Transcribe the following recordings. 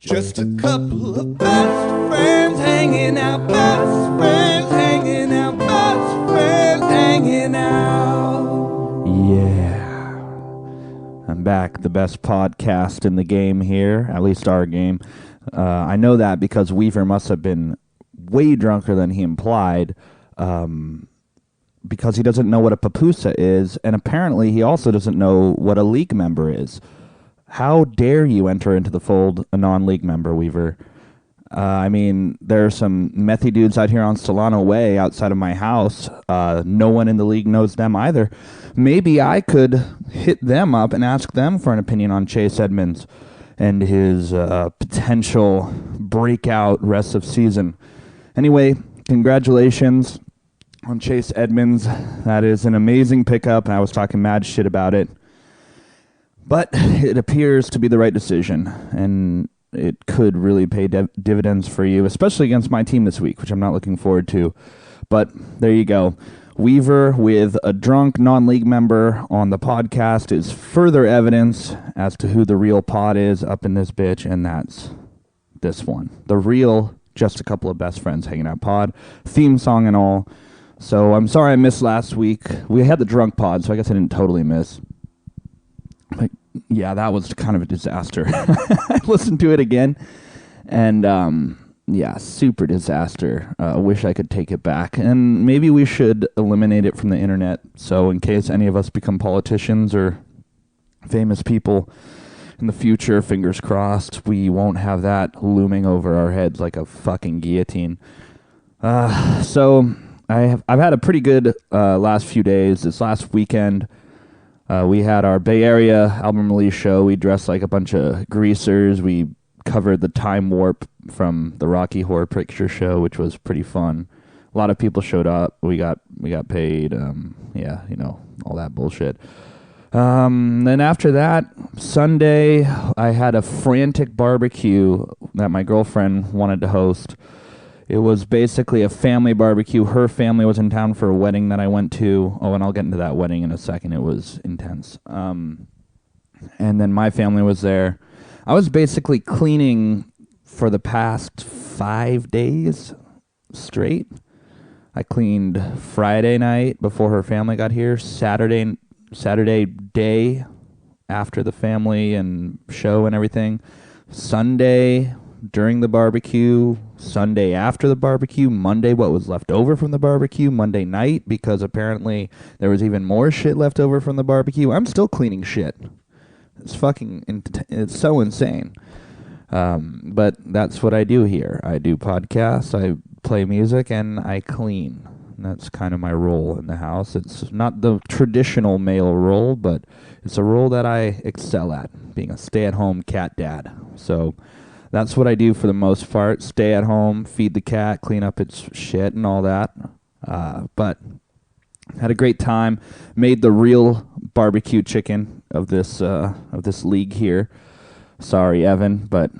Just a couple of best friends hanging out, best friends hanging out, best friends hanging out. Yeah. I'm back, the best podcast in the game here, at least our game. I know that because Weaver must have been way drunker than he implied, because he doesn't know what a papusa is, and apparently he also doesn't know what a league member is. How dare you enter into the fold a non-league member, Weaver? I mean, there are some methy dudes out here on Solano Way outside of my house. No one in the league knows them either. Maybe I could hit them up and ask them for an opinion on Chase Edmonds and his potential breakout rest of season. Anyway, congratulations on Chase Edmonds. That is an amazing pickup, and I was talking mad shit about it. But it appears to be the right decision, and it could really pay dividends for you, especially against my team this week, which I'm not looking forward to. But there you go. Weaver with a drunk non-league member on the podcast is further evidence as to who the real pod is up in this bitch, and that's this one. The real Just a Couple of Best Friends Hanging Out pod, theme song and all. So I'm sorry I missed last week. We had the drunk pod, so I guess I didn't totally miss. Like, yeah, that was kind of a disaster. I listened to it again, and yeah, super disaster. Wish I could take it back, and maybe we should eliminate it from the internet. So in case any of us become politicians or famous people in the future, fingers crossed, we won't have that looming over our heads like a fucking guillotine. So I've had a pretty good last few days. This last weekend, we had our Bay Area album release show. We dressed like a bunch of greasers. We covered the time warp from the Rocky Horror Picture Show, which was pretty fun. A lot of people showed up. We got paid. Yeah, you know, all that bullshit. Then after that, Sunday, I had a frantic barbecue that my girlfriend wanted to host. It was basically a family barbecue. Her family was in town for a wedding that I went to. Oh, and I'll get into that wedding in a second. It was intense. And then my family was there. I was basically cleaning for the past 5 days straight. I cleaned Friday night before her family got here, Saturday day after the family and show and everything, Sunday during the barbecue, Sunday after the barbecue, Monday what was left over from the barbecue, Monday night, because apparently there was even more shit left over from the barbecue. I'm still cleaning shit. It's so insane. But that's what I do here. I do podcasts, I play music, and I clean. That's kind of my role in the house. It's not the traditional male role, but it's a role that I excel at, being a stay-at-home cat dad. So that's what I do for the most part. Stay at home, feed the cat, clean up its shit and all that. But had a great time. Made the real barbecue chicken of this league here. Sorry, Evan, but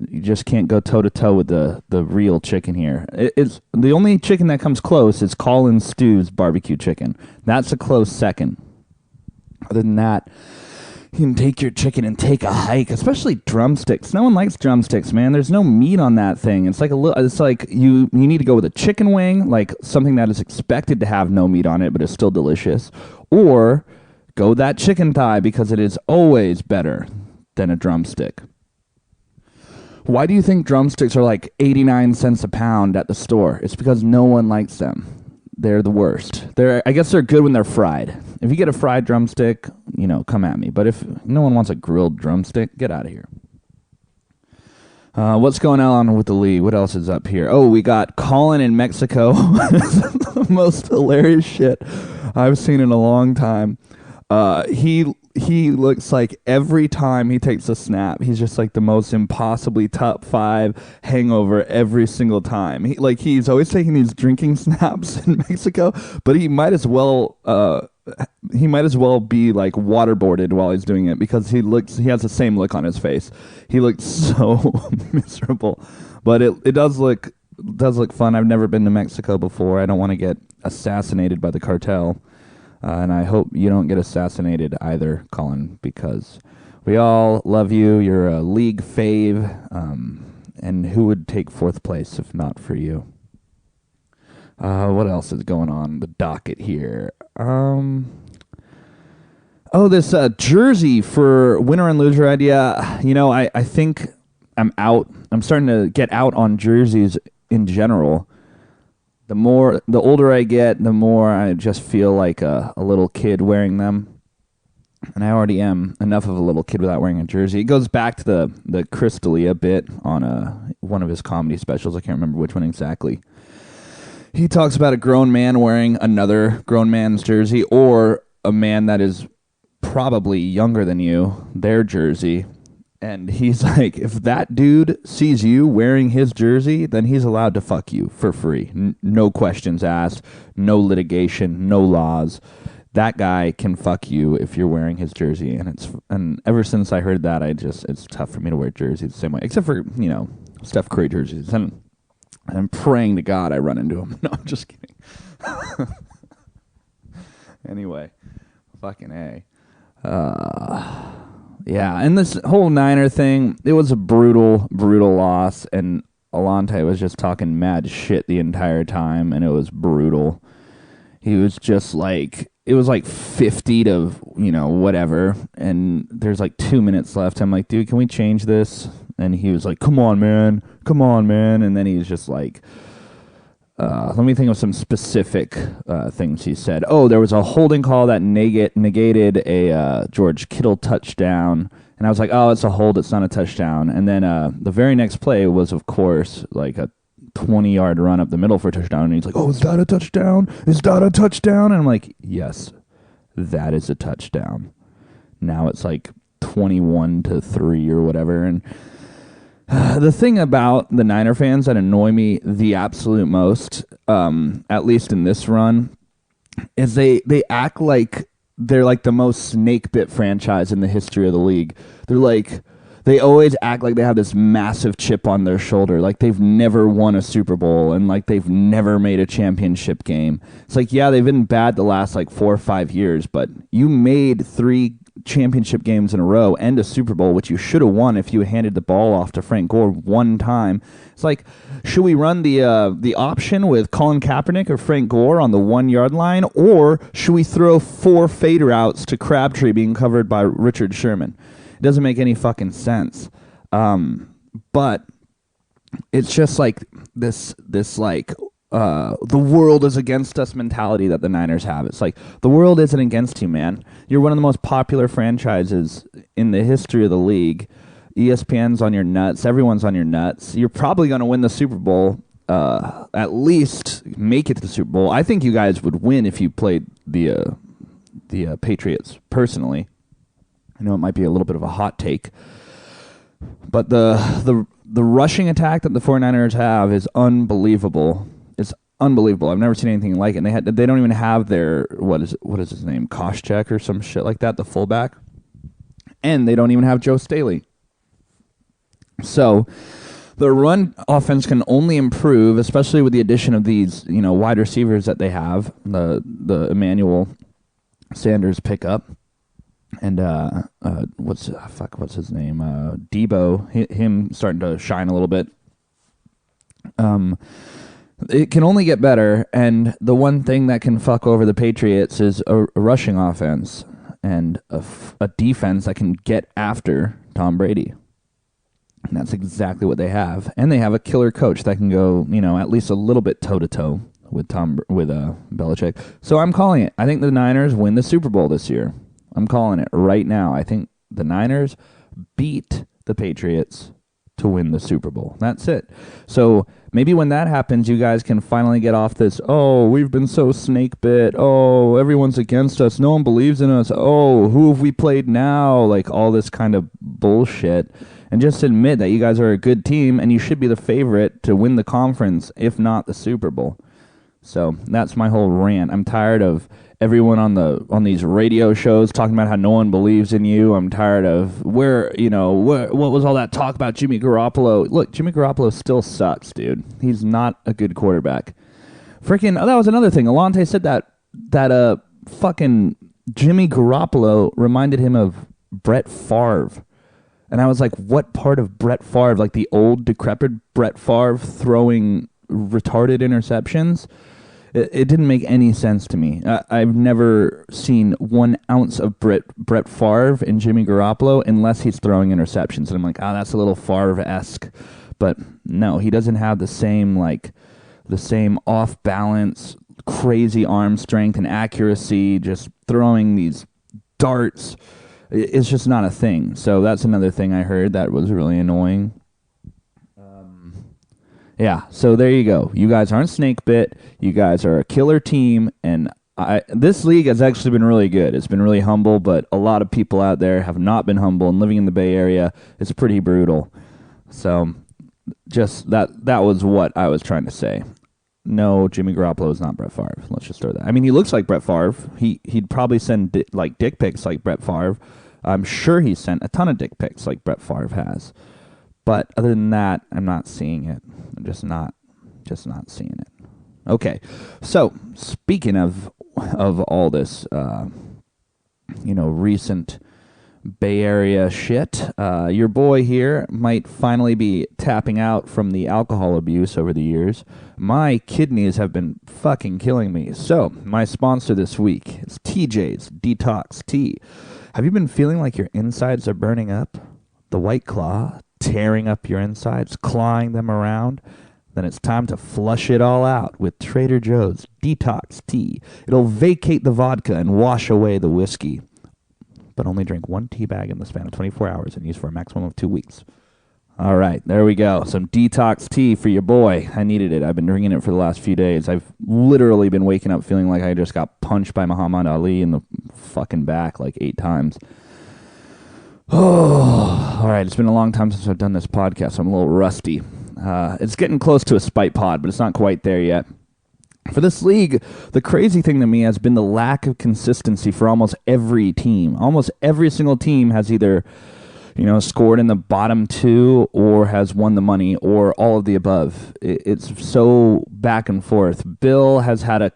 you just can't go toe-to-toe with the real chicken here. It's the only chicken that comes close is Colin Stew's barbecue chicken. That's a close second. Other than that, you can take your chicken and take a hike, especially drumsticks. No one likes drumsticks, man. There's no meat on that thing. It's like you need to go with a chicken wing, like something that is expected to have no meat on it, but is still delicious. Or go that chicken thigh, because it is always better than a drumstick. Why do you think drumsticks are like 89 cents a pound at the store? It's because no one likes them. They're the worst. I guess they're good when they're fried. If you get a fried drumstick, come at me. But if no one wants a grilled drumstick, get out of here. What's going on with the league? What else is up here? Oh, we got Colin in Mexico. The most hilarious shit I've seen in a long time. He looks like every time he takes a snap, he's just like the most impossibly top 5 hangover every single time. He's always taking these drinking snaps in Mexico, but he might as well be like waterboarded while he's doing it, because he has the same look on his face. He looks so miserable, but it does look fun. I've never been to Mexico before. I don't want to get assassinated by the cartel. And I hope you don't get assassinated either, Colin, because We all love you. You're a league fave. And who would take fourth place if not for you? What else is going on the docket here? This jersey for winner and loser idea. You know, I think I'm out. I'm starting to get out on jerseys in general. The older I get, the more I just feel like a little kid wearing them. And I already am enough of a little kid without wearing a jersey. It goes back to the Chris D'Elia bit on one of his comedy specials. I can't remember which one exactly. He talks about a grown man wearing another grown man's jersey, or a man that is probably younger than you, their jersey. And he's like, if that dude sees you wearing his jersey, then he's allowed to fuck you for free. No questions asked, no litigation, no laws. That guy can fuck you if you're wearing his jersey. And ever since I heard that, it's tough for me to wear jerseys the same way, except for, Steph Curry jerseys. And I'm praying to God I run into him. No, I'm just kidding. Anyway, fucking A. Yeah, and this whole Niner thing, it was a brutal, brutal loss, and Alante was just talking mad shit the entire time, and it was brutal. He was just like, it was like 50 to, whatever, and there's like 2 minutes left. I'm like, dude, can we change this? And he was like, come on, man, and then he was just like, let me think of some specific things he said. Oh, there was a holding call that negated a George Kittle touchdown. And I was like, oh, it's a hold. It's not a touchdown. And then the very next play was, of course, like a 20-yard run up the middle for a touchdown. And he's like, oh, is that a touchdown? Is that a touchdown? And I'm like, yes, that is a touchdown. Now it's like 21-3 or whatever. And the thing about the Niner fans that annoy me the absolute most, at least in this run, is they act like they're like the most snake bit franchise in the history of the league. They always act like they have this massive chip on their shoulder, like they've never won a Super Bowl and like they've never made a championship game. It's like, yeah, they've been bad the last like 4 or 5 years, but you made 3 championship games in a row and a Super Bowl, which you should have won if you handed the ball off to Frank Gore one time. It's like, should we run the option with Colin Kaepernick or Frank Gore on the 1 yard line, or should we throw 4 fade routes to Crabtree being covered by Richard Sherman? It doesn't make any fucking sense. But it's just like this like the world is against us mentality that the Niners have. It's like, the world isn't against you, man. You're one of the most popular franchises in the history of the league. ESPN's on your nuts. Everyone's on your nuts. You're probably going to win the Super Bowl, at least make it to the Super Bowl. I think you guys would win if you played the Patriots, personally. I know it might be a little bit of a hot take, but the rushing attack that the 49ers have is unbelievable. It's unbelievable. I've never seen anything like it. And they don't even have their what is his name, Koscheck or some shit like that, the fullback, and they don't even have Joe Staley. So the run offense can only improve, especially with the addition of these wide receivers that they have, the Emmanuel Sanders pickup. And what's his name? Debo, him starting to shine a little bit. It can only get better, and the one thing that can fuck over the Patriots is a rushing offense and a defense that can get after Tom Brady. And that's exactly what they have. And they have a killer coach that can go, at least a little bit toe-to-toe with Belichick. So I'm calling it. I think the Niners win the Super Bowl this year. I'm calling it right now. I think the Niners beat the Patriots to win the Super Bowl. That's it. So maybe when that happens, you guys can finally get off this, oh, we've been so snake bit. Oh, everyone's against us. No one believes in us. Oh, who have we played now? Like all this kind of bullshit. And just admit that you guys are a good team and you should be the favorite to win the conference, if not the Super Bowl. So that's my whole rant. I'm tired of everyone on these radio shows talking about how no one believes in you. I'm tired of what was all that talk about Jimmy Garoppolo? Look, Jimmy Garoppolo still sucks, dude. He's not a good quarterback. Freaking, that was another thing. Alante said that fucking Jimmy Garoppolo reminded him of Brett Favre. And I was like, what part of Brett Favre, like the old decrepit Brett Favre throwing retarded interceptions? It didn't make any sense to me. I've never seen 1 ounce of Brett Favre in Jimmy Garoppolo unless he's throwing interceptions. And I'm like, that's a little Favre-esque. But no, he doesn't have the same off balance, crazy arm strength and accuracy, just throwing these darts. It's just not a thing. So that's another thing I heard that was really annoying. Yeah, so there you go. You guys aren't snake bit. You guys are a killer team, and this league has actually been really good. It's been really humble, but a lot of people out there have not been humble, and living in the Bay Area is pretty brutal. So just that was what I was trying to say. No, Jimmy Garoppolo is not Brett Favre. Let's just throw that. I mean, he looks like Brett Favre. He'd probably send dick pics like Brett Favre. I'm sure he sent a ton of dick pics like Brett Favre has. But other than that, I'm not seeing it. I'm just not seeing it. Okay, so speaking of all this, recent Bay Area shit, your boy here might finally be tapping out from the alcohol abuse over the years. My kidneys have been fucking killing me. So my sponsor this week is TJ's Detox Tea. Have you been feeling like your insides are burning up? The White Claw tearing up your insides, clawing them around? Then it's time to flush it all out with Trader Joe's Detox Tea. It'll vacate the vodka and wash away the whiskey. But only drink 1 tea bag in the span of 24 hours and use for a maximum of 2 weeks. All right, there we go. Some detox tea for your boy. I needed it. I've been drinking it for the last few days. I've literally been waking up feeling like I just got punched by Muhammad Ali in the fucking back like 8 times. Oh, all right. It's been a long time since I've done this podcast, so I'm a little rusty. It's getting close to a spite pod, but it's not quite there yet. For this league, the crazy thing to me has been the lack of consistency for almost every team. Almost every single team has either, scored in the bottom 2 or has won the money or all of the above. It's so back and forth. Bill has had a,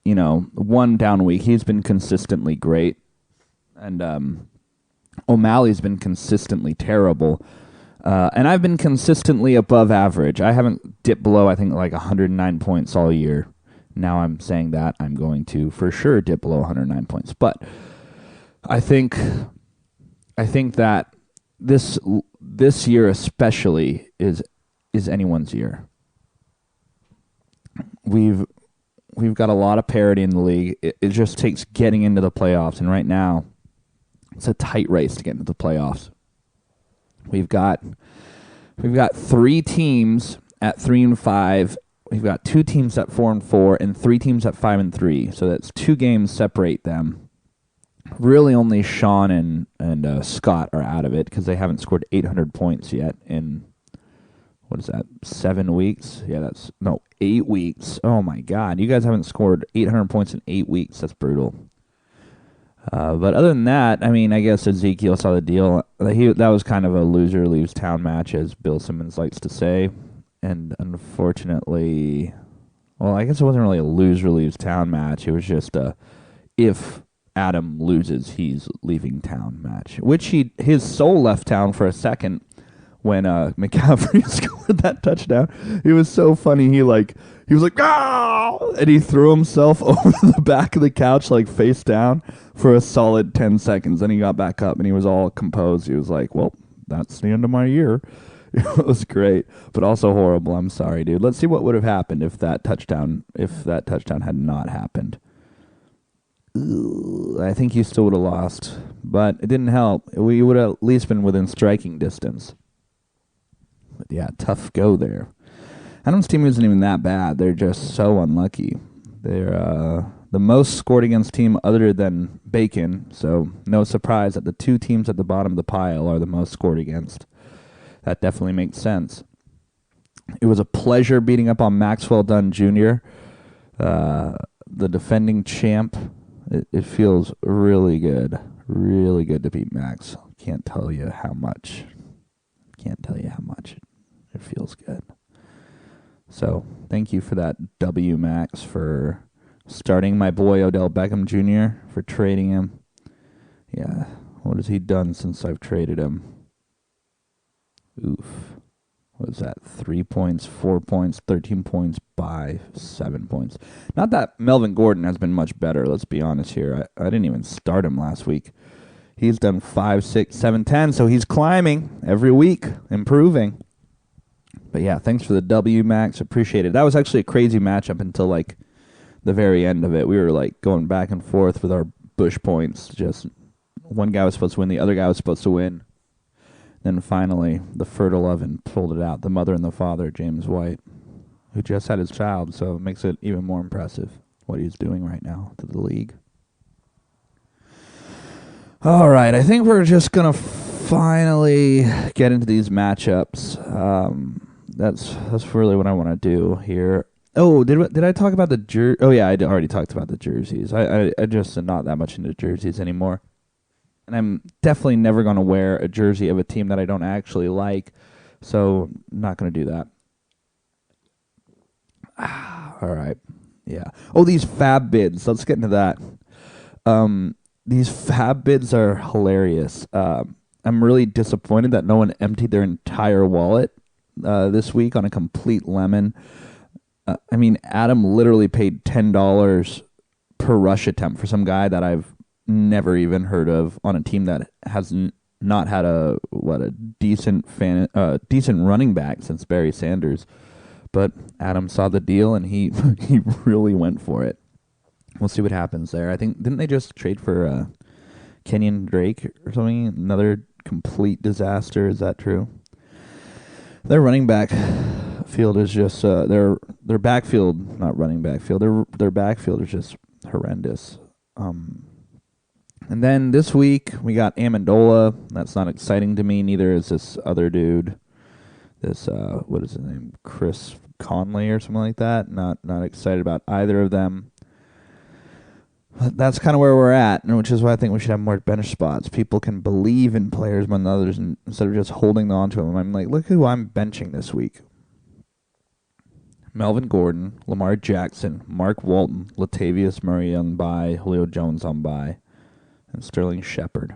one down week. He's been consistently great. And O'Malley's been consistently terrible. And I've been consistently above average. I haven't dipped below, I think, like 109 points all year. Now I'm saying that I'm going to for sure dip below 109 points. But I think that this year especially is anyone's year. We've got a lot of parity in the league. It just takes getting into the playoffs, and right now it's a tight race to get into the playoffs. We've got 3 teams at 3-5. We've got 2 teams at 4-4 and 3 teams at 5-3. So that's 2 games separate them. Really, only Sean and Scott are out of it because they haven't scored 800 points yet in, what is that, 7 weeks? Yeah, 8 weeks. Oh my God, you guys haven't scored 800 points in 8 weeks. That's brutal. But other than that, I mean, I guess Ezekiel saw the deal. That was kind of a loser leaves town match, as Bill Simmons likes to say. And unfortunately, well, I guess it wasn't really a loser leaves town match. It was just a if Adam loses, he's leaving town match. Which his soul left town for a second when McCaffrey scored that touchdown. It was so funny. He was like, ah! And he threw himself over the back of the couch, like face down, for a solid 10 seconds. Then he got back up and he was all composed. He was like, well, that's the end of my year. It was great, but also horrible. I'm sorry, dude. Let's see what would have happened if that touchdown had not happened. I think you still would have lost, but it didn't help. We would have at least been within striking distance. But yeah, tough go there. Adam's team isn't even that bad. They're just so unlucky. They're the most scored against team other than Bacon, so no surprise that the 2 teams at the bottom of the pile are the most scored against. That definitely makes sense. It was a pleasure beating up on Maxwell Dunn Jr., the defending champ. It feels really good to beat Max. Can't tell you how much. It feels good. So thank you for that W, Max, for starting my boy Odell Beckham Jr., for trading him. Yeah, What has he done since I've traded him? Oof. What is that? 3 points, 4 points, 13 points by 7 points. Not that Melvin Gordon has been much better, let's be honest here. I didn't even start him last week. He's done 5, 6, 7, 10, so he's climbing every week, improving. But yeah, thanks for the W, Max. Appreciate it. That was actually a crazy matchup until like the very end of it. We were like going back and forth with our Bush points. Just one guy was supposed to win, the other guy was supposed to win. Then finally, the fertile oven pulled it out. The mother and the father, James White, who just had his child, so it makes it even more impressive what he's doing right now to the league. All right, I think we're just going to finally get into these matchups. That's really what I want to do here. Oh, did I talk about the jersey? Oh, yeah, I already talked about the jerseys. I just am not that much into jerseys anymore. And I'm definitely never going to wear a jersey of a team that I don't actually like, so I'm not going to do that. All right, yeah. Oh, these fab bids. Let's get into that. These fab bids are hilarious. I'm really disappointed that no one emptied their entire wallet this week on a complete lemon. I mean, Adam literally paid $10 per rush attempt for some guy that I've never even heard of on a team that has not had a decent running back since Barry Sanders. But Adam saw the deal and he he really went for it. We'll see what happens there. I think didn't they just trade for Kenyon Drake or something? Another complete disaster. Is that true? Their running back field is just their backfield, not running back field. Their backfield is just horrendous. And then this week we got Amendola. That's not exciting to me. Neither is this other dude. This what is his name? Chris Conley or something like that. Not excited about either of them. But that's kind of where we're at, which is why I think we should have more bench spots. People can believe in players more than others instead of just holding on to them. I'm like, look who I'm benching this week. Melvin Gordon, Lamar Jackson, Mark Walton, Latavius Murray on bye, Julio Jones on bye, and Sterling Shepard.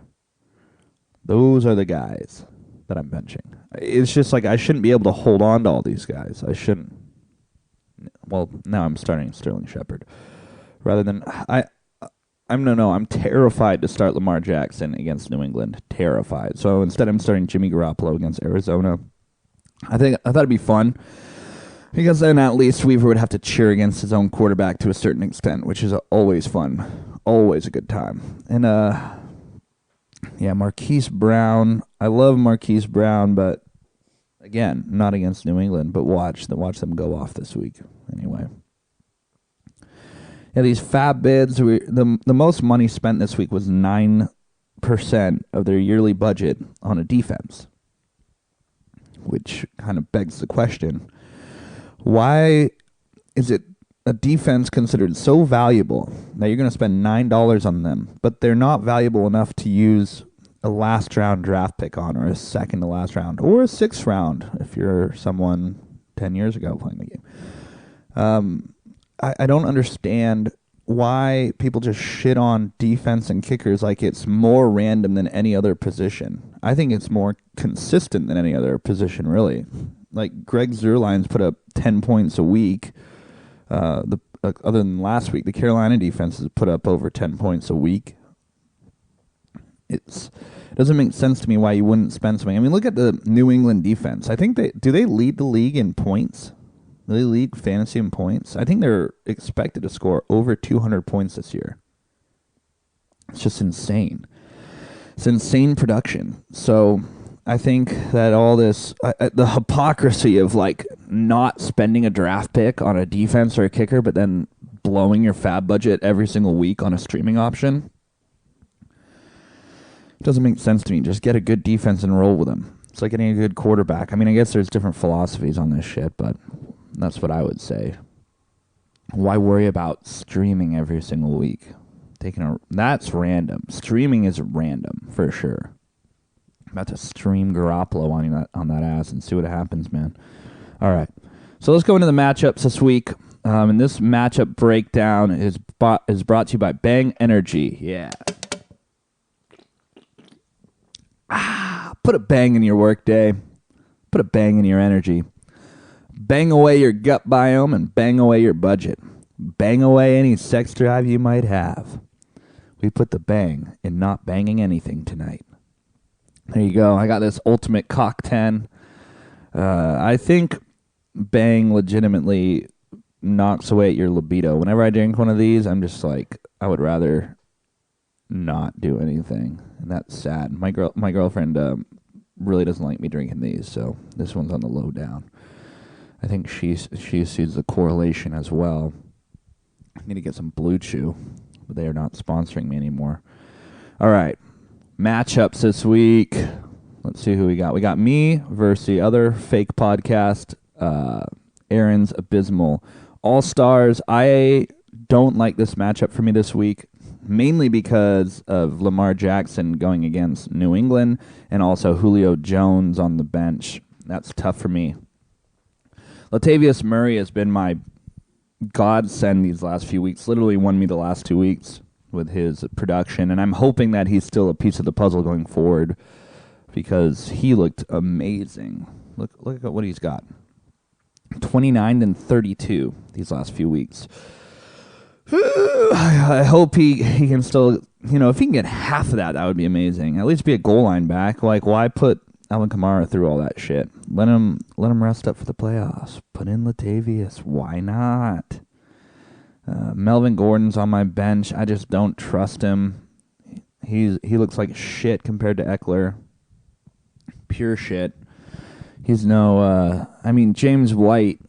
Those are the guys that I'm benching. It's just like I shouldn't be able to hold on to all these guys. I shouldn't. Well, now I'm starting Sterling Shepard. Rather than I'm terrified to start Lamar Jackson against New England. Terrified. So instead I'm starting Jimmy Garoppolo against Arizona. I thought it'd be fun. Because then at least Weaver would have to cheer against his own quarterback to a certain extent, which is always fun. Always a good time. And, yeah, Marquise Brown. I love Marquise Brown, but, again, not against New England. But watch them go off this week. Anyway. Yeah, these fab bids. The most money spent this week was 9% of their yearly budget on a defense. Which kind of begs the question. Why is it a defense considered so valuable that you're going to spend $9 on them, but they're not valuable enough to use a last-round draft pick on, or a second to last round, or a sixth round if you're someone 10 years ago playing the game? I don't understand why people just shit on defense and kickers like it's more random than any other position. I think it's more consistent than any other position, really. Like Greg Zuerlein's put up 10 points a week. Other than last week, the Carolina defense has put up over 10 points a week. It doesn't make sense to me why you wouldn't spend something. I mean, look at the New England defense. I think they lead the league in points? Do they lead fantasy in points? I think they're expected to score over 200 points this year. It's just insane. It's insane production. So I think that all this, the hypocrisy of like not spending a draft pick on a defense or a kicker, but then blowing your fab budget every single week on a streaming option, doesn't make sense to me. Just get a good defense and roll with them. It's like getting a good quarterback. I mean, I guess there's different philosophies on this shit, but that's what I would say. Why worry about streaming every single week? That's random. Streaming is random for sure. I'm about to stream Garoppolo on that ass and see what happens, man. All right. So let's go into the matchups this week. And this matchup breakdown is brought to you by Bang Energy. Yeah. Put a bang in your workday. Put a bang in your energy. Bang away your gut biome and bang away your budget. Bang away any sex drive you might have. We put the bang in not banging anything tonight. There you go. I got this Ultimate Cock 10. I think bang legitimately knocks away at your libido. Whenever I drink one of these, I'm just like, I would rather not do anything. And that's sad. My girlfriend really doesn't like me drinking these, so this one's on the low down. I think she sees the correlation as well. I need to get some Blue Chew, but they are not sponsoring me anymore. All right. Matchups this week. Let's see who we got. We got me versus the other fake podcast, Aaron's Abysmal All-Stars. I don't like this matchup for me this week, mainly because of Lamar Jackson going against New England and also Julio Jones on the bench. That's tough for me. Latavius Murray has been my godsend these last few weeks, literally won me the last 2 weeks with his production, and I'm hoping that he's still a piece of the puzzle going forward because he looked amazing. Look at what he's got. 29 and 32 these last few weeks. I hope he can still, if he can get half of that, that would be amazing. At least be a goal line back. Like, why put Alvin Kamara through all that shit? Let him rest up for the playoffs. Put in Latavius. Why not? Melvin Gordon's on my bench. I just don't trust him. He looks like shit compared to Eckler. Pure shit. He's no. James White.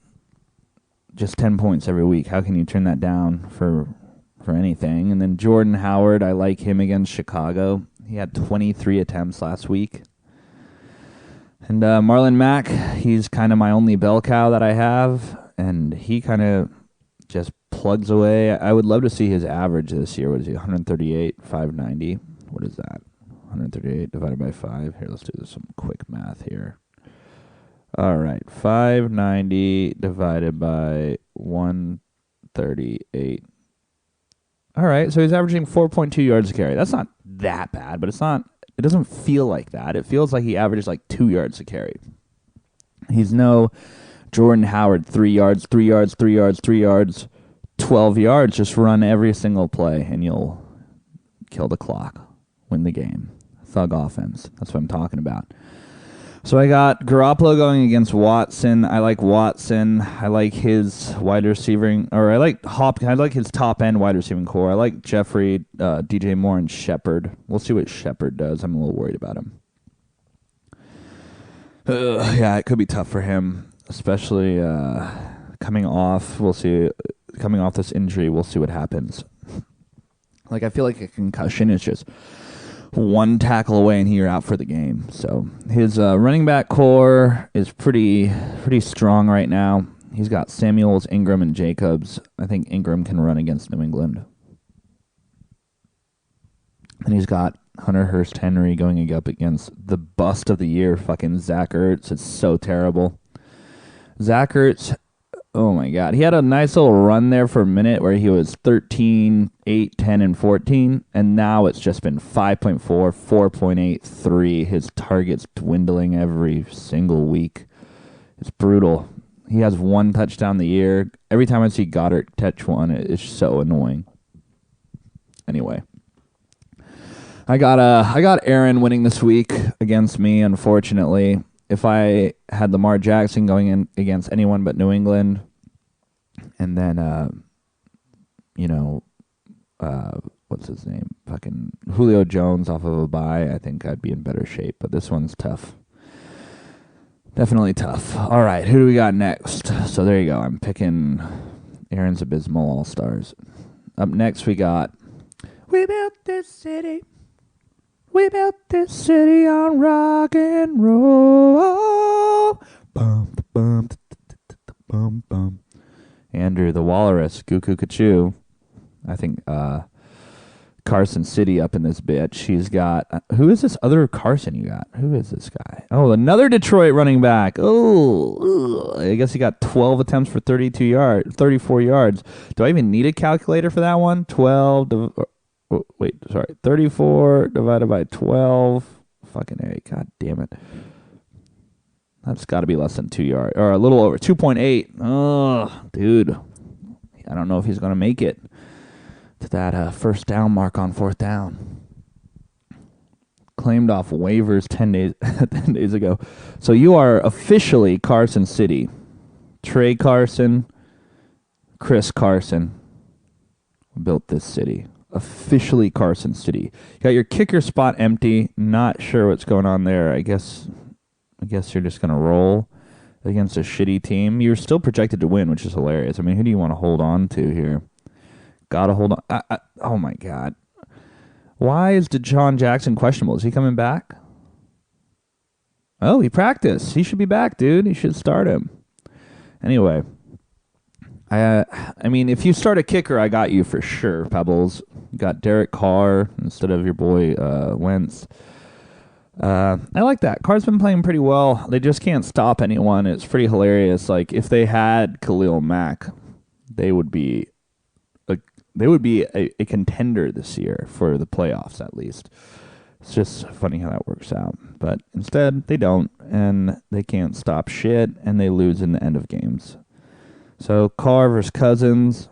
Just 10 points every week. How can you turn that down for anything? And then Jordan Howard, I like him against Chicago. He had 23 attempts last week. And Marlon Mack, he's kind of my only bell cow that I have, and he kind of just plugs away. I would love to see his average this year. What is he, 138, 590? What is that? 138 divided by 5. Here, let's do some quick math here. All right, 590 divided by 138. All right, so he's averaging 4.2 yards a carry. That's not that bad, but it doesn't feel like that. It feels like he averages like 2 yards a carry. He's no Jordan Howard, 3 yards, 3 yards, 3 yards, 3 yards, 12 yards. Just run every single play, and you'll kill the clock, win the game. Thug offense. That's what I'm talking about. So I got Garoppolo going against Watson. I like Watson. I like his wide receiving, or I like his top end wide receiving core. I like Jeffrey, DJ Moore, and Shepard. We'll see what Shepard does. I'm a little worried about him. Yeah, it could be tough for him, especially coming off. We'll see. Coming off this injury, we'll see what happens. Like, I feel like a concussion is just one tackle away and you're out for the game. So his running back core is pretty strong right now. He's got Samuels, Ingram, and Jacobs. I think Ingram can run against New England. And he's got Hunter Hurst Henry going up against the bust of the year, fucking Zach Ertz. It's so terrible. Zach Ertz, oh my God. He had a nice little run there for a minute where he was 13, 8, 10, and 14, and now it's just been 5.4, 4.8, 3. His target's dwindling every single week. It's brutal. He has one touchdown the year. Every time I see Goddard catch one, it's so annoying. Anyway. I got Aaron winning this week against me, unfortunately. If I had Lamar Jackson going in against anyone but New England, and then, what's his name? Fucking Julio Jones off of a bye, I think I'd be in better shape. But this one's tough. Definitely tough. All right, who do we got next? So there you go. I'm picking Aaron's Abysmal All-Stars. Up next, we got We Built This City. We built this city on rock and roll. Bum, bum, bum, bum. Andrew the Walrus, Goo Goo Kachoo. I think Carson City up in this bitch. He's got who is this other Carson you got? Who is this guy? Oh, another Detroit running back. Oh, I guess he got 12 attempts for 34 yards. Do I even need a calculator for that one? 34 divided by 12 Fucking A. God damn it. That's got to be less than 2 yards. Or a little over. 2.8. Oh, dude. I don't know if he's going to make it to that first down mark on fourth down. Claimed off waivers 10 days ago. So you are officially Carson City. Trey Carson, Chris Carson built this city. Officially Carson City. You got your kicker spot empty. Not sure what's going on there. I guess you're just going to roll against a shitty team. You're still projected to win, which is hilarious. I mean, who do you want to hold on to here? Gotta hold on. Oh, my God. Why is DeSean Jackson questionable? Is he coming back? Oh, he practiced. He should be back, dude. You should start him. Anyway, I mean, if you start a kicker, I got you for sure, Pebbles. You got Derek Carr instead of your boy Wentz. I like that. Carr's been playing pretty well. They just can't stop anyone. It's pretty hilarious. Like, if they had Khalil Mack, they would be a contender this year for the playoffs, at least. It's just funny how that works out. But instead, they don't, and they can't stop shit, and they lose in the end of games. So, Carr versus Cousins.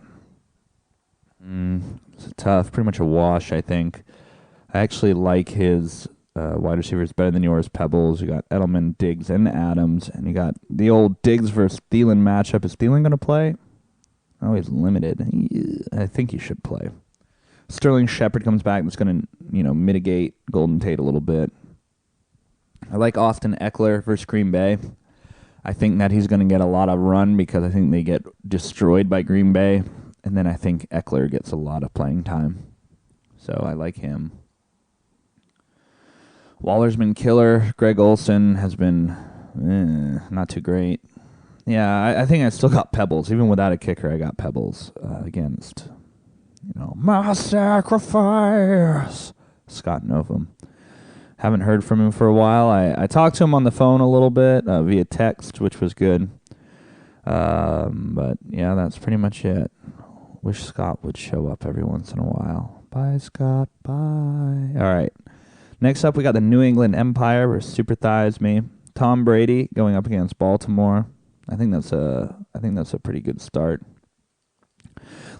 It's tough. Pretty much a wash, I think. I actually like his wide receivers better than yours, Pebbles. You got Edelman, Diggs, and Adams. And you got the old Diggs versus Thielen matchup. Is Thielen going to play? Oh, he's limited. I think he should play. Sterling Shepard comes back. That's going to, mitigate Golden Tate a little bit. I like Austin Eckler versus Green Bay. I think that he's going to get a lot of run because I think they get destroyed by Green Bay. And then I think Eckler gets a lot of playing time. So I like him. Waller's been killer. Greg Olsen has been not too great. Yeah, I think I still got Pebbles. Even without a kicker, I got Pebbles against, my sacrifice. Scott Novum. Haven't heard from him for a while. I talked to him on the phone a little bit via text, which was good. But, yeah, that's pretty much it. Wish Scott would show up every once in a while. Bye, Scott. Bye. All right. Next up, we got the New England Empire versus Super Thighs Me. Tom Brady going up against Baltimore. I think that's a pretty good start.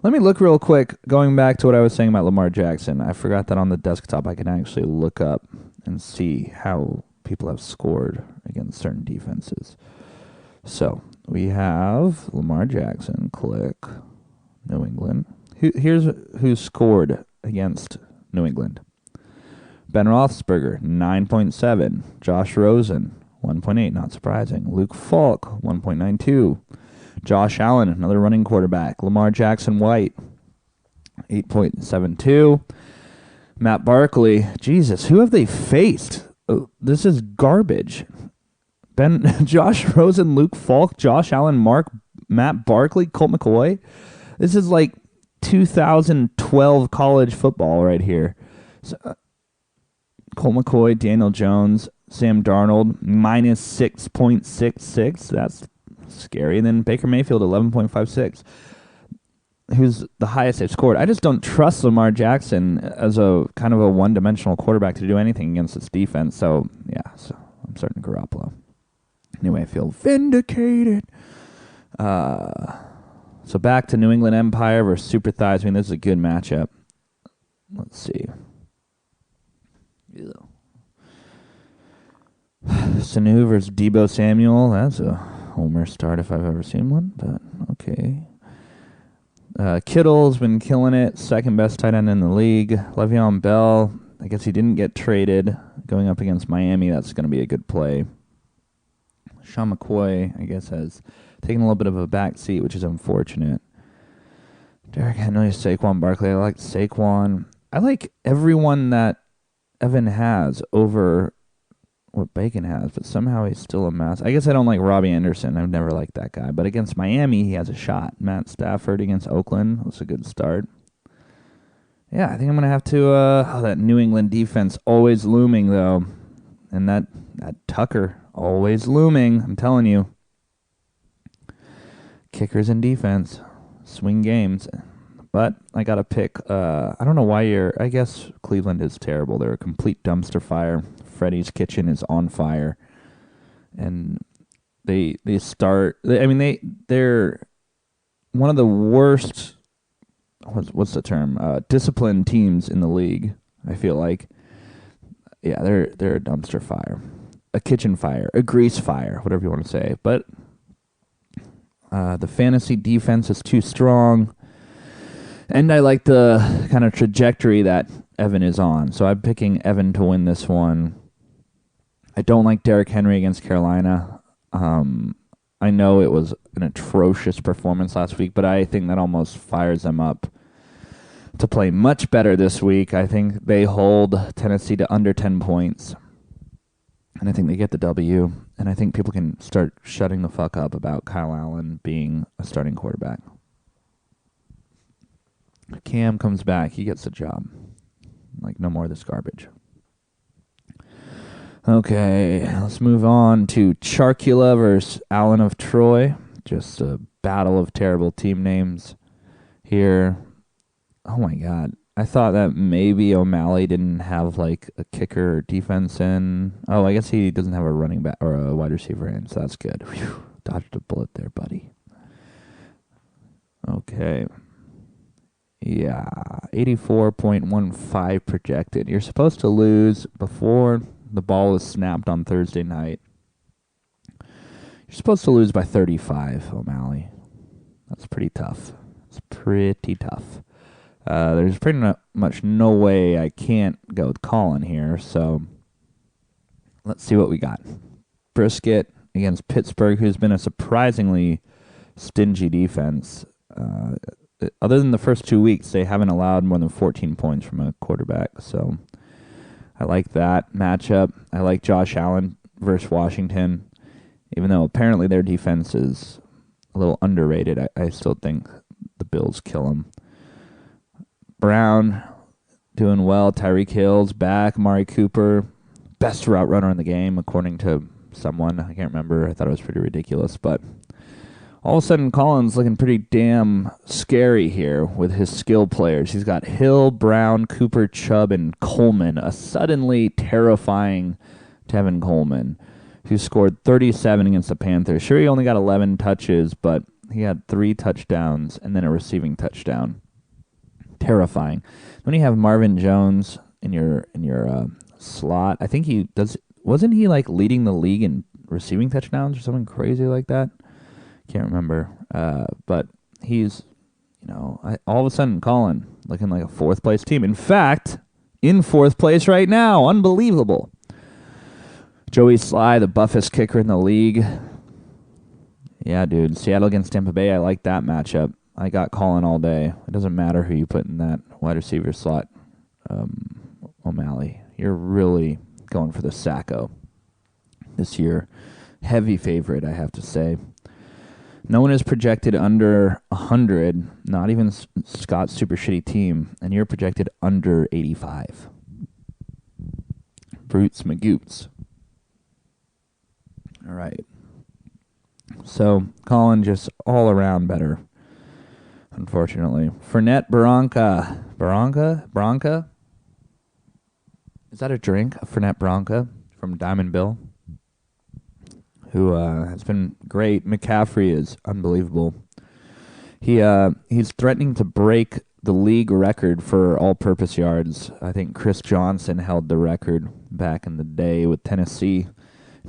Let me look real quick, going back to what I was saying about Lamar Jackson. I forgot that on the desktop I can actually look up and see how people have scored against certain defenses. So, we have Lamar Jackson, click, New England. Here's who scored against New England. Ben Roethlisberger, 9.7. Josh Rosen, 1.8, not surprising. Luke Falk, 1.92. Josh Allen, another running quarterback. Lamar Jackson White, 8.72. Matt Barkley, Jesus, who have they faced? Oh, this is garbage. Josh Rosen, Luke Falk, Josh Allen, Matt Barkley, Colt McCoy. This is like 2012 college football right here. So, Colt McCoy, Daniel Jones, Sam Darnold, minus 6.66. That's scary. And then Baker Mayfield, 11.56. Who's the highest they've scored. I just don't trust Lamar Jackson as a kind of a one-dimensional quarterback to do anything against this defense. So, yeah, so I'm starting Garoppolo. Anyway, I feel vindicated. So back to New England Empire versus Super Thighs. I mean, this is a good matchup. Let's see. Sanu versus Deebo Samuel. That's a homer start if I've ever seen one, but okay. Kittle's been killing it. Second best tight end in the league. Le'Veon Bell, I guess he didn't get traded. Going up against Miami, that's going to be a good play. Sean McCoy, I guess, has taken a little bit of a back seat, which is unfortunate. Derrick Henry, Saquon Barkley. I like Saquon. I like everyone that Evan has over what Bacon has, but somehow he's still a mess. I guess I don't like Robbie Anderson. I've never liked that guy. But against Miami, he has a shot. Matt Stafford against Oakland. That's a good start. Yeah, I think I'm going to have to... that New England defense always looming, though. And that Tucker always looming. I'm telling you. Kickers and defense. Swing games. But I got to pick... I don't know why I guess Cleveland is terrible. They're a complete dumpster fire. Freddy's Kitchen is on fire, and they're one of the worst. What's the term? Disciplined teams in the league. I feel like, yeah, they're a dumpster fire, a kitchen fire, a grease fire, whatever you want to say. But the fantasy defense is too strong, and I like the kind of trajectory that Evan is on. So I'm picking Evan to win this one. I don't like Derrick Henry against Carolina. I know it was an atrocious performance last week, but I think that almost fires them up to play much better this week. I think they hold Tennessee to under 10 points, and I think they get the W, and I think people can start shutting the fuck up about Kyle Allen being a starting quarterback. Cam comes back, he gets the job. Like, no more of this garbage. Okay, let's move on to Charkula versus Allen of Troy. Just a battle of terrible team names here. Oh my God. I thought that maybe O'Malley didn't have like a kicker or defense in. Oh, I guess he doesn't have a running back or a wide receiver in, so that's good. Whew, dodged a bullet there, buddy. Okay. Yeah, 84.15 projected. You're supposed to lose before the ball is snapped on Thursday night. You're supposed to lose by 35, O'Malley. That's pretty tough. It's pretty tough. There's pretty much no way I can't go with Colin here, so let's see what we got. Brisket against Pittsburgh, who's been a surprisingly stingy defense. Other than the first 2 weeks, they haven't allowed more than 14 points from a quarterback, so I like that matchup. I like Josh Allen versus Washington. Even though apparently their defense is a little underrated, I still think the Bills kill them. Brown doing well. Tyreek Hill's back. Amari Cooper, best route runner in the game, according to someone. I can't remember. I thought it was pretty ridiculous. But all of a sudden, Collins looking pretty damn scary here with his skill players. He's got Hill, Brown, Cooper, Chubb, and Coleman. A suddenly terrifying Tevin Coleman, who scored 37 against the Panthers. Sure, he only got 11 touches, but he had 3 touchdowns and then a receiving touchdown. Terrifying. When you have Marvin Jones in your slot, I think he does. Wasn't he like leading the league in receiving touchdowns or something crazy like that? Can't remember. But he's, all of a sudden, Colin looking like a 4th place team. In fact, in 4th place right now. Unbelievable. Joey Sly, the buffest kicker in the league. Yeah, dude. Seattle against Tampa Bay. I like that matchup. I got Colin all day. It doesn't matter who you put in that wide receiver slot. O'Malley, you're really going for the Sacco this year. Heavy favorite, I have to say. No one is projected under 100, not even Scott's super shitty team, and you're projected under 85. Brutes Magoots. All right. So, Colin just all around better, unfortunately. Fernet Branca? Is that a drink? A Fernet Branca from Diamond Bill, who has been great. McCaffrey is unbelievable. He's threatening to break the league record for all-purpose yards. I think Chris Johnson held the record back in the day with Tennessee.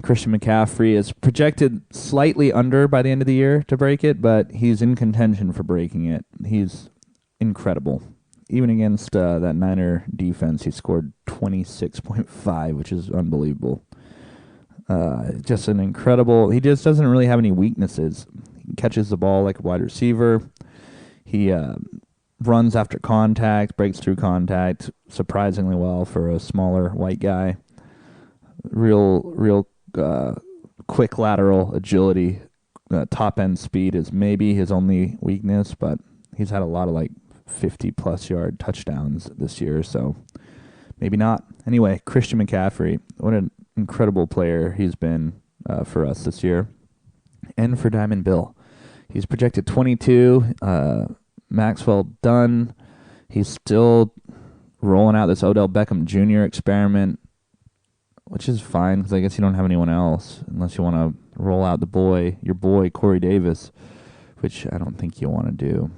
Christian McCaffrey is projected slightly under by the end of the year to break it, but he's in contention for breaking it. He's incredible. Even against that Niner defense, he scored 26.5, which is unbelievable. Just an incredible... He just doesn't really have any weaknesses. He catches the ball like a wide receiver. He runs after contact, breaks through contact surprisingly well for a smaller white guy. Real quick lateral agility. Top-end speed is maybe his only weakness, but he's had a lot of 50-plus yard touchdowns this year, so maybe not. Anyway, Christian McCaffrey, what an incredible player he's been for us this year. And for Diamond Bill. He's projected 22. Maxwell done. He's still rolling out this Odell Beckham Jr. experiment. which is fine because I guess you don't have anyone else unless you want to roll out your boy Corey Davis, which I don't think you want to do.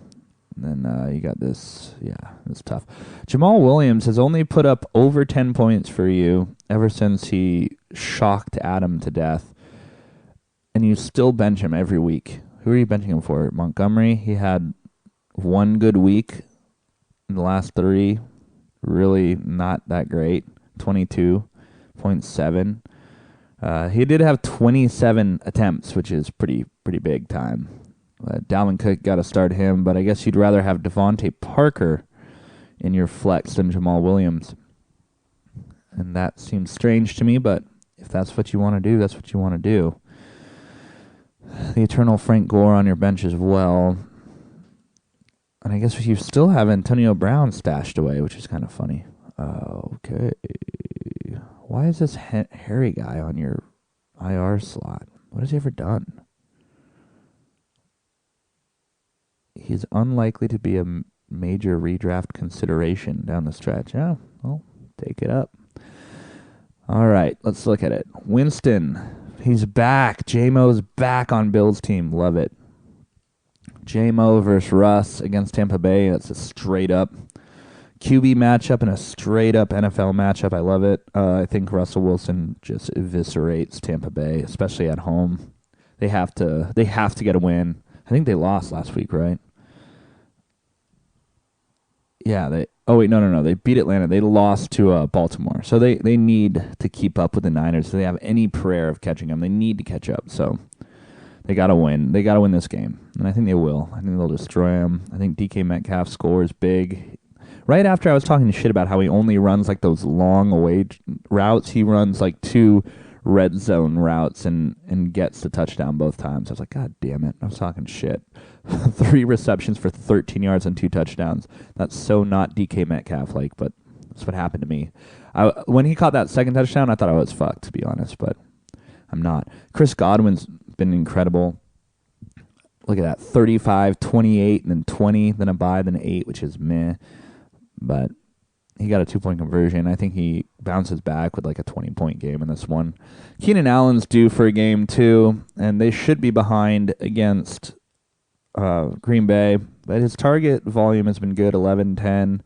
And then you got this. Yeah, it's tough. Jamal Williams has only put up over 10 points for you ever since he shocked Adam to death. And you still bench him every week. Who are you benching him for? Montgomery? He had one good week in the last 3. Really not that great. 22.7. He did have 27 attempts, which is pretty big time. Dalvin Cook got to start him, but I guess you'd rather have Devontae Parker in your flex than Jamal Williams. And that seems strange to me, but if that's what you want to do, that's what you want to do. The eternal Frank Gore on your bench as well. And I guess you still have Antonio Brown stashed away, which is kind of funny. Okay. Why is this hairy guy on your IR slot? What has he ever done? He's unlikely to be a major redraft consideration down the stretch. Yeah, well, take it up. All right, let's look at it. Winston, he's back. J-Mo's back on Bill's team. Love it. J-Mo versus Russ against Tampa Bay. That's a straight-up QB matchup and a straight-up NFL matchup. I love it. I think Russell Wilson just eviscerates Tampa Bay, especially at home. They have to get a win. I think they lost last week, right? Yeah, no. They beat Atlanta. They lost to Baltimore. So they need to keep up with the Niners. If they have any prayer of catching them, they need to catch up. So they got to win. They got to win this game. And I think they will. I think they'll destroy them. I think DK Metcalf scores big. Right after I was talking shit about how he only runs like those long away routes, he runs like 2 red zone routes and gets the touchdown both times. I was like, God damn it. I was talking shit. 3 receptions for 13 yards and 2 touchdowns. That's so not DK Metcalf-like, but that's what happened to me. When he caught that second touchdown, I thought I was fucked, to be honest, but I'm not. Chris Godwin's been incredible. Look at that. 35, 28, and then 20, then a bye, then 8, which is meh. But he got a 2-point conversion. I think he bounces back with like a 20-point game in this one. Keenan Allen's due for a game, too, and they should be behind against Green Bay, but his target volume has been good, 11, 10,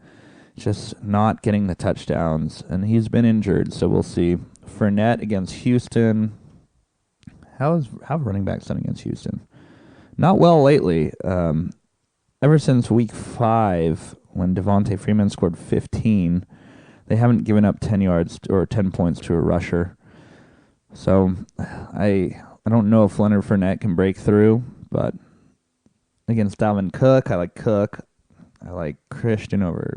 just not getting the touchdowns, and he's been injured, so we'll see. Fournette against Houston. How have running backs done against Houston? Not well lately. Ever since week 5, when Devontae Freeman scored 15, they haven't given up 10 yards or 10 points to a rusher. So I don't know if Leonard Fournette can break through, but against Dalvin Cook, I like Cook. I like Christian over.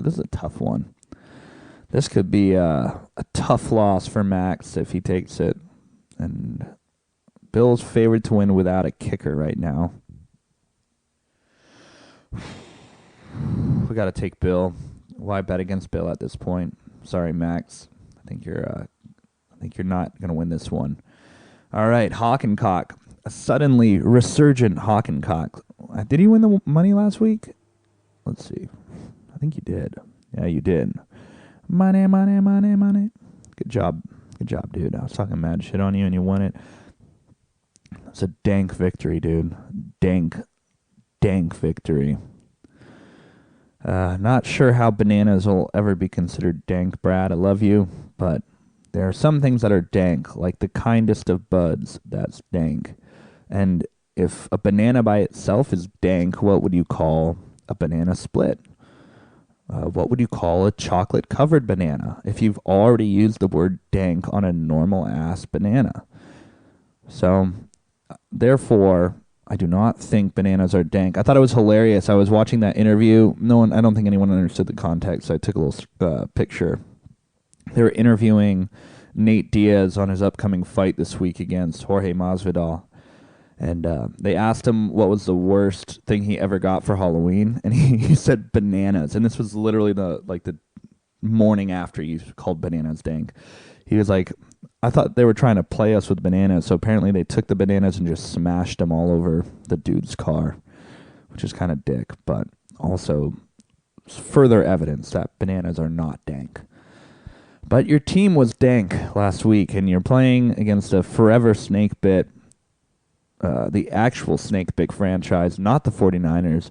This is a tough one. This could be a tough loss for Max if he takes it. And Bill's favored to win without a kicker right now. We got to take Bill. Why bet against Bill at this point? Sorry, Max. I think you're not going to win this one. All right, Hawkencock. A suddenly resurgent Hawkencock. Did he win the money last week? Let's see. I think you did. Yeah, you did. Money, money, money, money. Good job. Good job, dude. I was talking mad shit on you and you won it. It's a dank victory, dude. Dank victory. Not sure how bananas will ever be considered dank, Brad. I love you, but there are some things that are dank, like the kindest of buds, that's dank. And if a banana by itself is dank, what would you call a banana split? What would you call a chocolate-covered banana if you've already used the word dank on a normal-ass banana? So, therefore, I do not think bananas are dank. I thought it was hilarious. I was watching that interview. I don't think anyone understood the context, so I took a little picture. They were interviewing Nate Diaz on his upcoming fight this week against Jorge Masvidal. And they asked him what was the worst thing he ever got for Halloween, and he said bananas. And this was literally the morning after you called bananas dank. He was like, I thought they were trying to play us with bananas, so apparently they took the bananas and just smashed them all over the dude's car, which is kind of dick, but also further evidence that bananas are not dank. But your team was dank last week, and you're playing against a forever snake bit, the actual snake bit franchise, not the 49ers.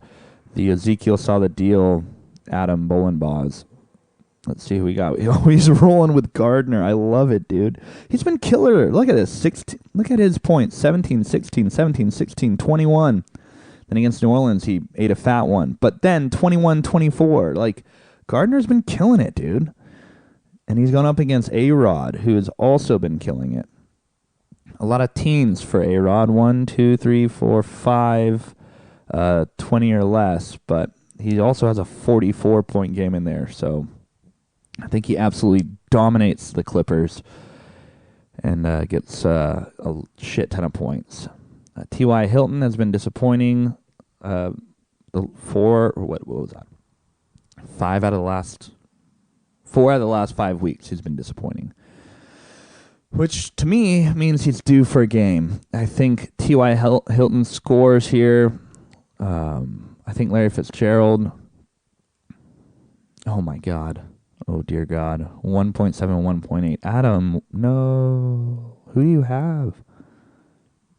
The Ezekiel saw the deal, Adam Bolenbaugh. Let's see who we got. Oh, he's rolling with Gardner. I love it, dude. He's been killer. Look at this. 16. Look at his points. 17, 16, 17, 16, 21. Then against New Orleans, he ate a fat one. But then 21, 24. Like, Gardner's been killing it, dude. And he's going up against A-Rod, who has also been killing it. A lot of teens for A-Rod. 1, 2, 3, 4, 5, 20 or less. But he also has a 44-point game in there, so I think he absolutely dominates the Clippers and gets a shit ton of points. T.Y. Hilton has been disappointing. What was that? 4 out of the last 5 weeks he's been disappointing. Which, to me, means he's due for a game. I think T.Y. Hilton scores here. I think Larry Fitzgerald... Oh, my God. Oh, dear God. 1.7, 1.8. Adam, no. Who do you have?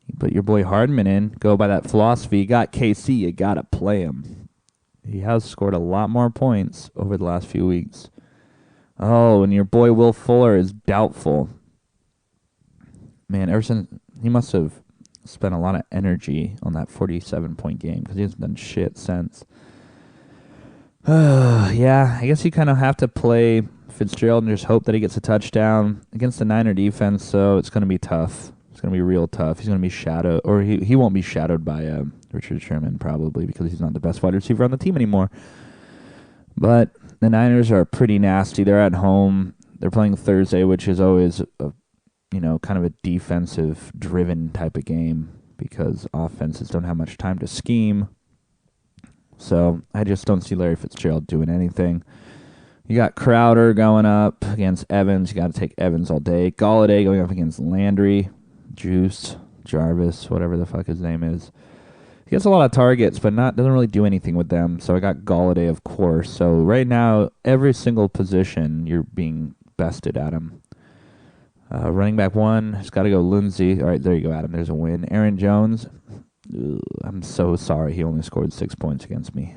You put your boy Hardman in. Go by that philosophy. You got KC. You got to play him. He has scored a lot more points over the last few weeks. Oh, and your boy Will Fuller is doubtful. Man, ever since he must have spent a lot of energy on that 47-point game because he hasn't done shit since. Yeah, I guess you kind of have to play Fitzgerald and just hope that he gets a touchdown against the Niner defense, so it's going to be tough. It's going to be real tough. He's going to be shadowed, or he won't be shadowed by Richard Sherman probably because he's not the best wide receiver on the team anymore. But the Niners are pretty nasty. They're at home. They're playing Thursday, which is always kind of a defensive-driven type of game because offenses don't have much time to scheme. So I just don't see Larry Fitzgerald doing anything. You got Crowder going up against Evans. You got to take Evans all day. Galladay going up against Landry, Jarvis, whatever the fuck his name is. He gets a lot of targets, but doesn't really do anything with them. So I got Galladay, of course. So right now, every single position you're being bested at him. Running back 1, has got to go Lindsey. All right, there you go, Adam. There's a win. Aaron Jones. Ugh, I'm so sorry he only scored 6 points against me.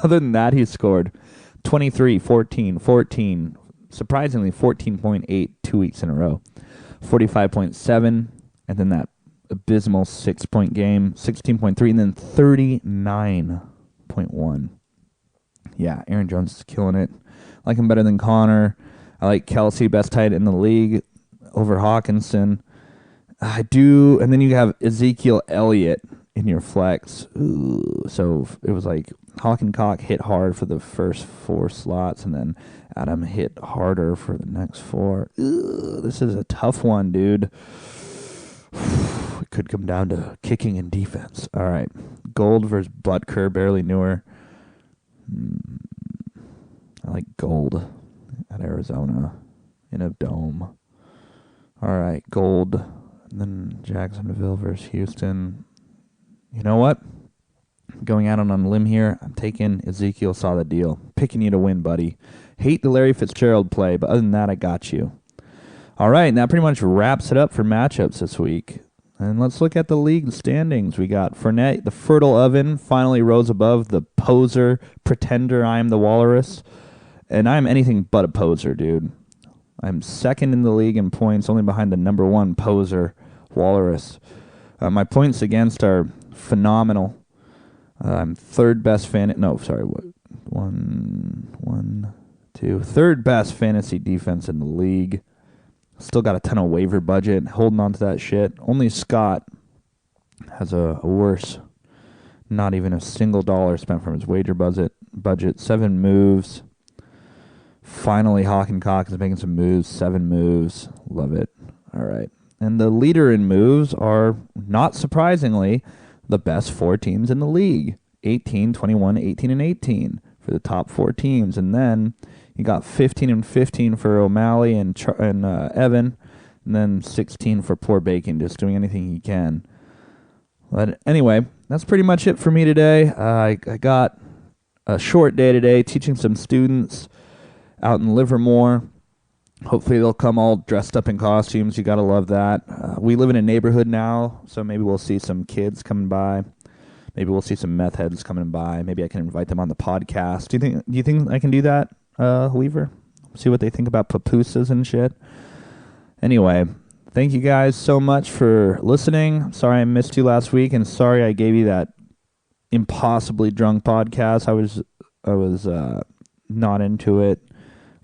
Other than that, he scored 23, 14, 14, surprisingly 14.8 2 weeks in a row, 45.7, and then that abysmal 6-point game, 16.3, and then 39.1. Yeah, Aaron Jones is killing it. I like him better than Connor. I like Kelsey, best tight in the league, over Hawkinson. I do, and then you have Ezekiel Elliott in your flex. Ooh, so it was like Hawk and Cock hit hard for the first 4 slots, and then Adam hit harder for the next 4. Ooh, this is a tough one, dude. It could come down to kicking and defense. All right. Gold versus Butker, barely newer. I like Gold at Arizona in a dome. All right, Gold. And then Jacksonville versus Houston. You know what? Going out on a limb here. I'm taking Ezekiel saw the deal. Picking you to win, buddy. Hate the Larry Fitzgerald play, but other than that, I got you. All right, and that pretty much wraps it up for matchups this week. And let's look at the league standings. We got Fournette, the fertile oven, finally rose above the poser, pretender I am the walrus. And I'm anything but a poser, dude. I'm second in the league in points, only behind the number 1 poser, Walrus. My points against are phenomenal. I'm third best third best fantasy defense in the league. Still got a ton of waiver budget, holding on to that shit. Only Scott has a worse, not even a single dollar spent from his wager budget. 7 moves. Finally, Hawk and Cock is making some moves. 7 moves. Love it. All right. And the leader in moves are, not surprisingly, the best 4 teams in the league. 18, 21, 18, and 18 for the top 4 teams. And then you got 15 and 15 for O'Malley and Evan. And then 16 for poor Bacon, just doing anything he can. But anyway, that's pretty much it for me today. I got a short day today teaching some students out in Livermore. Hopefully they'll come all dressed up in costumes. You gotta love that. We live in a neighborhood now, so maybe we'll see some kids coming by. Maybe we'll see some meth heads coming by. Maybe I can invite them on the podcast. Do you think I can do that, Weaver? See what they think about pupusas and shit. Anyway, thank you guys so much for listening. Sorry I missed you last week, and sorry I gave you that impossibly drunk podcast. I was not into it.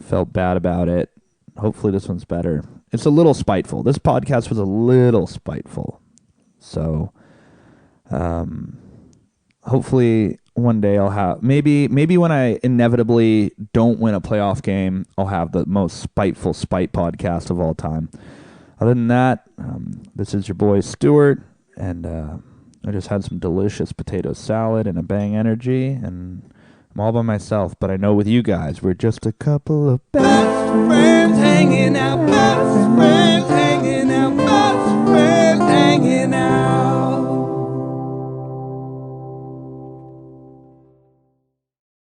Felt bad about it. Hopefully this one's better. It's a little spiteful. This podcast was a little spiteful. So, hopefully one day I'll have maybe when I inevitably don't win a playoff game, I'll have the most spiteful spite podcast of all time. Other than that, this is your boy Stewart, and I just had some delicious potato salad and a Bang Energy, and I'm all by myself, but I know with you guys, we're just a couple of best friends hanging out, best friends hanging out.